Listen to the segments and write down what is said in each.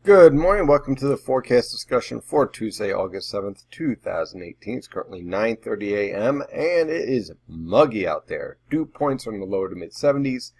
Good morning. Welcome to the forecast discussion for Tuesday, August 7th, 2018. It's currently 9:30 a.m. and it is muggy out there. Dew points are in the lower to mid 70s.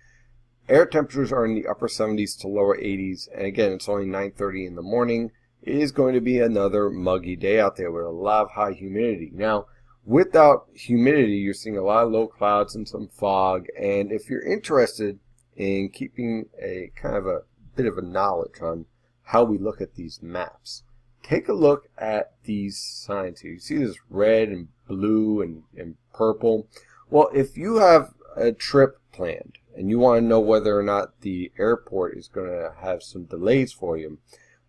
Air temperatures are in the upper 70s to lower 80s. And again, it's only 9:30 in the morning. It is going to be another muggy day out there with a lot of high humidity. Now, without humidity, you're seeing a lot of low clouds and some fog. And if you're interested in keeping a kind of a bit of a knowledge on how we look at these maps, take a look at these signs here. You see this red and blue and purple. Well, if you have a trip planned and you want to know whether or not the airport is going to have some delays for you,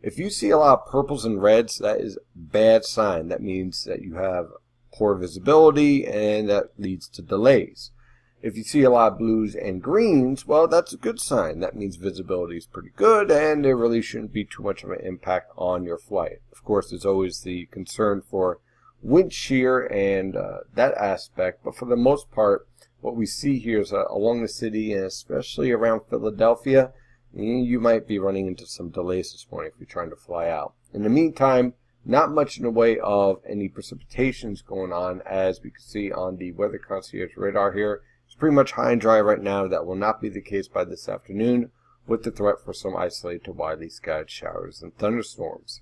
if you see a lot of purples and reds, that is a bad sign. That means that you have poor visibility and that leads to delays. If you see a lot of blues and greens, well, that's a good sign. That means visibility is pretty good and there really shouldn't be too much of an impact on your flight. Of course, there's always the concern for wind shear and that aspect, but for the most part, what we see here is along the city and especially around Philadelphia, you might be running into some delays this morning if you're trying to fly out. In the meantime, not much in the way of any precipitations going on, as we can see on the Weather Concierge radar here. It's pretty much high and dry right now. That will not be the case by this afternoon, with the threat for some isolated to widely scattered showers and thunderstorms.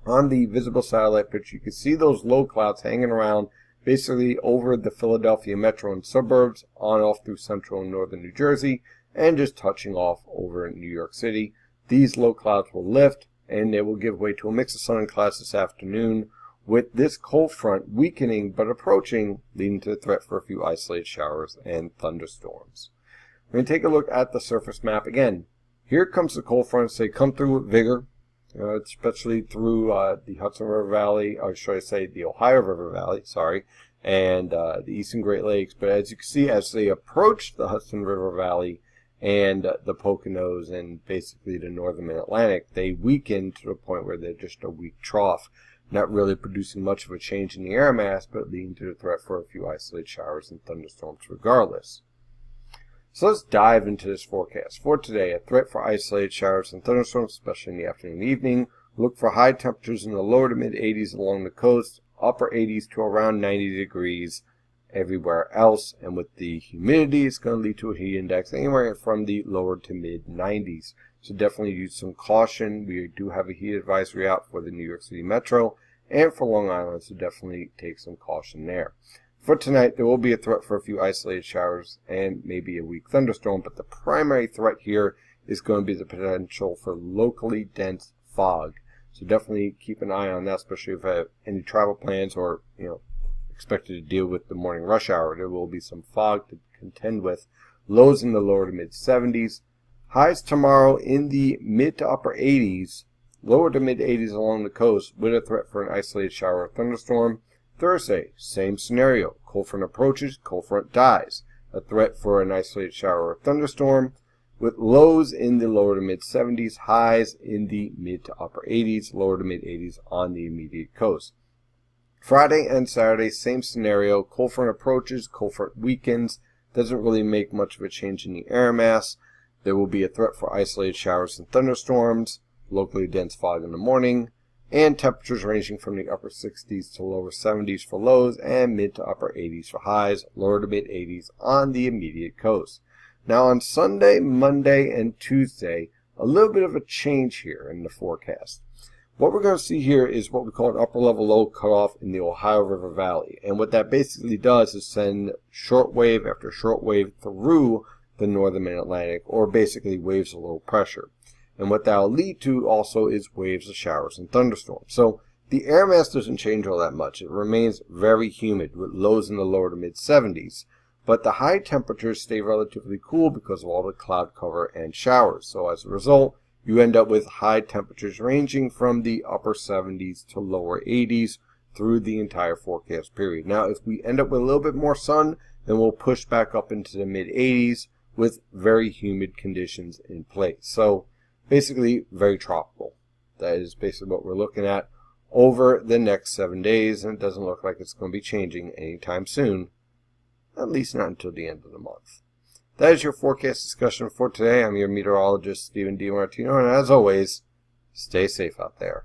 On the visible satellite picture, you can see those low clouds hanging around basically over the Philadelphia metro and suburbs, on off through central and northern New Jersey, and just touching off over in New York City. These low clouds will lift, and they will give way to a mix of sun and clouds this afternoon, with this cold front weakening but approaching, leading to the threat for a few isolated showers and thunderstorms. We're going to take a look at the surface map again. Here comes the cold front. They come through with vigor, especially through the Hudson River Valley, or should I say the Ohio River Valley, and the Eastern Great Lakes. But as you can see, as they approach the Hudson River Valley and the Poconos and basically the northern Mid-Atlantic, they weaken to the point where they're just a weak trough, not really producing much of a change in the air mass, but leading to the threat for a few isolated showers and thunderstorms regardless. So let's dive into this forecast. For today, a threat for isolated showers and thunderstorms, especially in the afternoon and evening. Look for high temperatures in the lower to mid 80s along the coast, upper 80s to around 90 degrees everywhere else. And with the humidity, it's going to lead to a heat index anywhere from the lower to mid 90s. So definitely use some caution. We do have a heat advisory out for the New York City Metro and for Long Island, so definitely take some caution there. For tonight, there will be a threat for a few isolated showers and maybe a weak thunderstorm, but the primary threat here is going to be the potential for locally dense fog. So definitely keep an eye on that, especially if you have any travel plans or expected to deal with the morning rush hour. There will be some fog to contend with. Lows in the lower to mid 70s. Highs tomorrow in the mid to upper 80s, lower to mid 80s along the coast, with a threat for an isolated shower or thunderstorm. Thursday, same scenario. Cold front approaches, cold front dies. A threat for an isolated shower or thunderstorm, with lows in the lower to mid 70s, highs in the mid to upper 80s, lower to mid 80s on the immediate coast. Friday and Saturday, same scenario. Cold front approaches, cold front weakens. Doesn't really make much of a change in the air mass. There will be a threat for isolated showers and thunderstorms, locally dense fog in the morning, and temperatures ranging from the upper 60s to lower 70s for lows and mid to upper 80s for highs, lower to mid 80s on the immediate coast. Now on Sunday, Monday, and Tuesday, a little bit of a change here in the forecast. What we're going to see here is what we call an upper level low cutoff in the Ohio River Valley. And what that basically does is send short wave after short wave through the northern Mid-Atlantic, or basically waves of low pressure. And what that will lead to also is waves of showers and thunderstorms. So the air mass doesn't change all that much. It remains very humid with lows in the lower to mid 70s. But the high temperatures stay relatively cool because of all the cloud cover and showers. So as a result, you end up with high temperatures ranging from the upper 70s to lower 80s through the entire forecast period. Now, if we end up with a little bit more sun, then we'll push back up into the mid 80s with very humid conditions in place. So basically very tropical. That is basically what we're looking at over the next 7 days, and it doesn't look like it's going to be changing anytime soon, at least not until the end of the month. That is your forecast discussion for today. I'm your meteorologist, Stephen DiMartino, and as always, Stay safe out there.